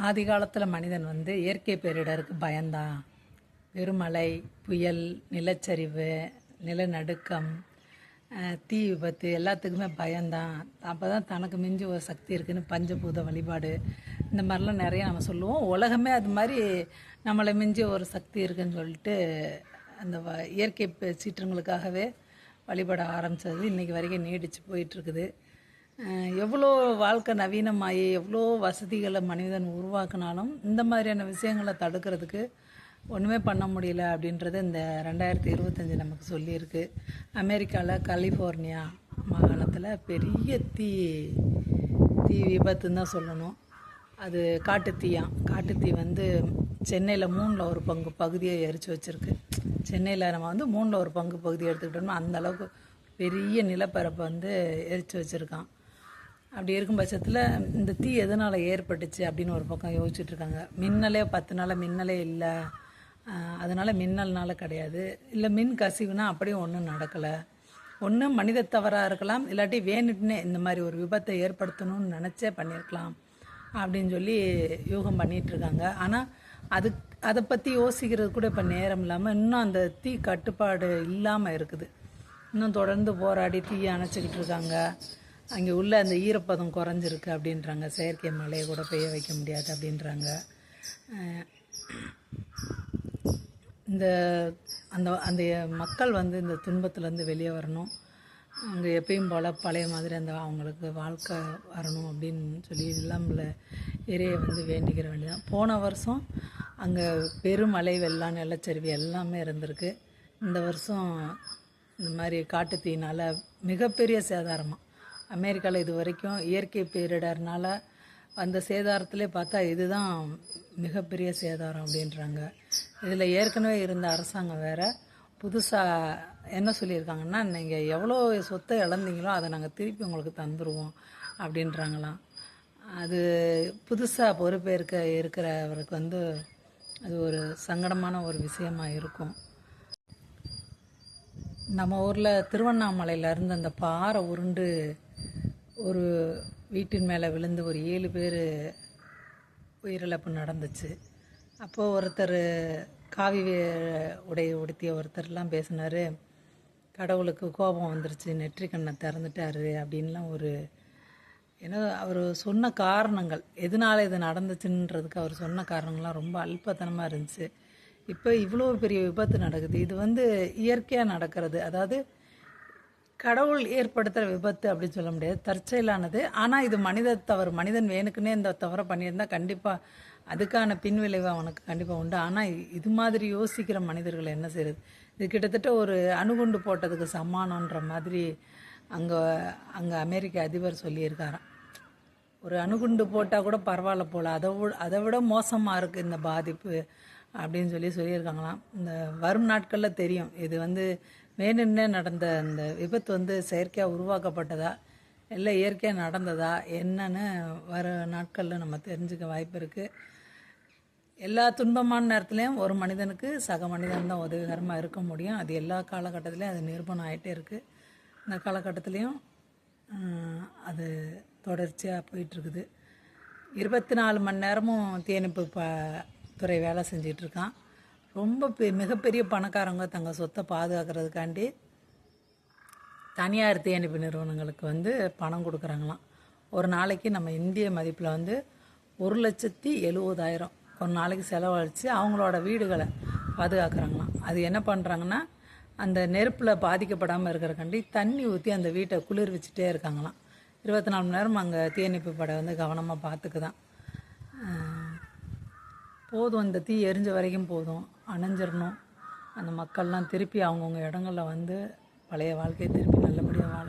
ஆதி காலத்தில் மனிதன் வந்து இயற்கை பேரிடருக்கு பயந்தான். பெருமழை, புயல், நிலச்சரிவு, நிலநடுக்கம், தீ விபத்து எல்லாத்துக்குமே பயந்தான். அப்போ தான் தனக்கு மிஞ்சி ஒரு சக்தி இருக்குதுன்னு பஞ்சபூத வழிபாடு இந்த மாதிரிலாம் நிறைய நம்ம சொல்லுவோம். உலகமே அது மாதிரி நம்மளை மிஞ்சி ஒரு சக்தி இருக்குதுன்னு சொல்லிட்டு அந்த இயற்கை சீற்றங்களுக்காகவே வழிபட ஆரம்பித்தது இன்றைக்கி வரைக்கும் நீடித்து போயிட்டுருக்குது. எவ்வளோ வாழ்க்கை நவீனமாகி எவ்வளோ வசதிகளை மனிதன் உருவாக்குனாலும் இந்த மாதிரியான விஷயங்களை தடுக்கிறதுக்கு ஒன்றுமே பண்ண முடியல அப்படின்றது இந்த 2025 நமக்கு சொல்லியிருக்கு. அமெரிக்காவில் கலிஃபோர்னியா மாகாணத்தில் பெரிய தீ விபத்துன்னு தான் சொல்லணும். அது காட்டுத்தீ வந்து சென்னையில் 1/3 பகுதியை எரித்து வச்சுருக்கு. சென்னையில் நம்ம வந்து 1/3 பகுதியை எடுத்துக்கிட்டோம்னா அந்தளவுக்கு பெரிய நிலப்பரப்பை வந்து எரித்து வச்சுருக்கான். அப்படி இருக்கும் பட்சத்தில் இந்த தீ எதனால் ஏற்பட்டுச்சு அப்படின்னு ஒரு பக்கம் யோசிச்சுட்ருக்காங்க. மின்னலே 10 நாள் மின்னலே இல்லை, அதனால் மின்னல்னால கிடையாது, இல்லை மின் கசிவுனா அப்படியும் ஒன்றும் நடக்கலை. ஒன்று மனித தவறாக இருக்கலாம், இல்லாட்டி வேணுட்டுனே இந்த மாதிரி ஒரு விபத்தை ஏற்படுத்தணும்னு நினச்சே பண்ணியிருக்கலாம் அப்படின்னு சொல்லி யூகம் பண்ணிகிட்ருக்காங்க. ஆனால் அதை பற்றி யோசிக்கிறது கூட இப்போ நேரம் இல்லாமல் இன்னும் அந்த தீ கட்டுப்பாடு இல்லாமல் இருக்குது. இன்னும் தொடர்ந்து போராடி தீயை அணைச்சிக்கிட்டு இருக்காங்க. அங்கே உள்ள அந்த ஈரப்பதம் குறைஞ்சிருக்கு அப்படின்றாங்க. செயற்கை மழையை கூட பெய்ய வைக்க முடியாது அப்படின்றாங்க. இந்த அந்த அந்த மக்கள் வந்து இந்த துன்பத்துலேருந்து வெளியே வரணும். அங்கே எப்பயும் போல் பழைய மாதிரி அந்த அவங்களுக்கு வாழ்க்கை வரணும் அப்படின்னு சொல்லி இல்லாமல் இறையை வந்து வேண்டிக்கிற வேண்டியதான். போன வருஷம் அங்கே பெருமழை, வெள்ளம், நிலச்சரிவு எல்லாமே இருந்திருக்கு. இந்த வருஷம் இந்த மாதிரி காட்டுத்தீயினால் மிகப்பெரிய சேதாரமாக அமெரிக்காவில் இது வரைக்கும் இயற்கை பேரிடர்னால் அந்த சேதாரத்திலே பார்த்தா இதுதான் மிகப்பெரிய சேதாரம் அப்படின்றாங்க. இதில் ஏற்கனவே இருந்த அரசாங்கம் வேறு புதுசாக என்ன சொல்லியிருக்காங்கன்னா, நீங்கள் எவ்வளோ சொத்தை இழந்தீங்களோ அதை நாங்கள் திருப்பி உங்களுக்கு தந்துடுவோம் அப்படின்றாங்களாம். அது புதுசாக பொறுப்பேற்க இருக்கிறவருக்கு வந்து அது ஒரு சங்கடமான ஒரு விஷயமாக இருக்கும். நம்ம ஊரில் திருவண்ணாமலையிலேருந்து அந்த பாறை உருண்டு ஒரு வீட்டின் மேலே விழுந்து ஒரு 7 பேர் உயிரிழப்பு நடந்துச்சு. அப்போது ஒருத்தர் காவி உடுத்திய ஒருத்தர்லாம் பேசினார். கடவுளுக்கு கோபம் வந்துருச்சு, நெற்றிக்கண்ணை திறந்துட்டார் அப்படின்லாம் ஏன்னா அவர் சொன்ன காரணங்கள், எதனால் இது நடந்துச்சுன்றதுக்கு அவர் சொன்ன காரணங்கள்லாம் ரொம்ப அல்பத்தனமாக இருந்துச்சு. இப்போ இவ்வளோ பெரிய விபத்து நடக்குது. இது வந்து இயற்கையாக நடக்கிறது, அதாவது கடவுள் ஏற்படுத்துகிற விபத்து அப்படின்னு சொல்ல முடியாது, தற்செயலானது. ஆனால் இது மனிதன் வேணுக்குன்னே இந்த தவறை பண்ணியிருந்தால் கண்டிப்பாக அதுக்கான பின்விளைவு அவனுக்கு கண்டிப்பாக உண்டு. ஆனால் இது மாதிரி யோசிக்கிற மனிதர்களை என்ன செய்கிறது? இது கிட்டத்தட்ட ஒரு அணுகுண்டு போட்டதுக்கு சமானன்ற மாதிரி அங்கே அமெரிக்க அதிபர் சொல்லியிருக்காராம். ஒரு அணுகுண்டு போட்டால் கூட பரவாயில்ல போல், அதை விட மோசமாக இருக்குது இந்த பாதிப்பு அப்படின்னு சொல்லியிருக்காங்களாம். இந்த வரும் நாட்களில் தெரியும் இது வந்து வேணும்னே நடந்த இந்த விபத்து வந்து செயற்கையாக உருவாக்கப்பட்டதா இல்லை இயற்கையாக நடந்ததா என்னன்னு வர நாட்களில் நம்ம தெரிஞ்சுக்க வாய்ப்பு இருக்குது. எல்லா துன்பமான நேரத்துலையும் ஒரு மனிதனுக்கு சக மனிதன் தான் உதவிகரமாக இருக்க முடியும். அது எல்லா காலகட்டத்திலையும் அது நிரூபணம் ஆகிட்டே இருக்குது. இந்த காலகட்டத்திலையும் அது தொடர்ச்சியாக போயிட்டுருக்குது. 24 மணி நேரமும் தீயணைப்பு துறை வேலை செஞ்சிட்ருக்கான். ரொம்ப மிகப்பெரிய பணக்காரங்க தங்கள் சொத்தை பாதுகாக்கிறதுக்காண்டி தனியார் தீயணைப்பு நிறுவனங்களுக்கு வந்து பணம் கொடுக்குறாங்களாம். ஒரு நாளைக்கு நம்ம இந்திய மதிப்பில் வந்து 1,70,000 ஒரு நாளைக்கு செலவழித்து அவங்களோட வீடுகளை பாதுகாக்கிறாங்களாம். அது என்ன பண்ணுறாங்கன்னா, அந்த நெருப்பில் பாதிக்கப்படாமல் இருக்கிறக்காண்டி தண்ணி ஊற்றி அந்த வீட்டை குளிர்விச்சுட்டே இருக்காங்களாம். 24 மணி நேரம் அங்கே தீயணைப்பு படை வந்து கவனமாக பார்த்துக்குதான். போதும், இந்த தீ எரிஞ்ச வரைக்கும் போதும், அணைஞ்சிடணும். அந்த மக்கள்லாம் திருப்பி அவங்கவுங்க இடங்களில் வந்து பழைய வாழ்க்கையை திருப்பி நல்லபடியாக வாழ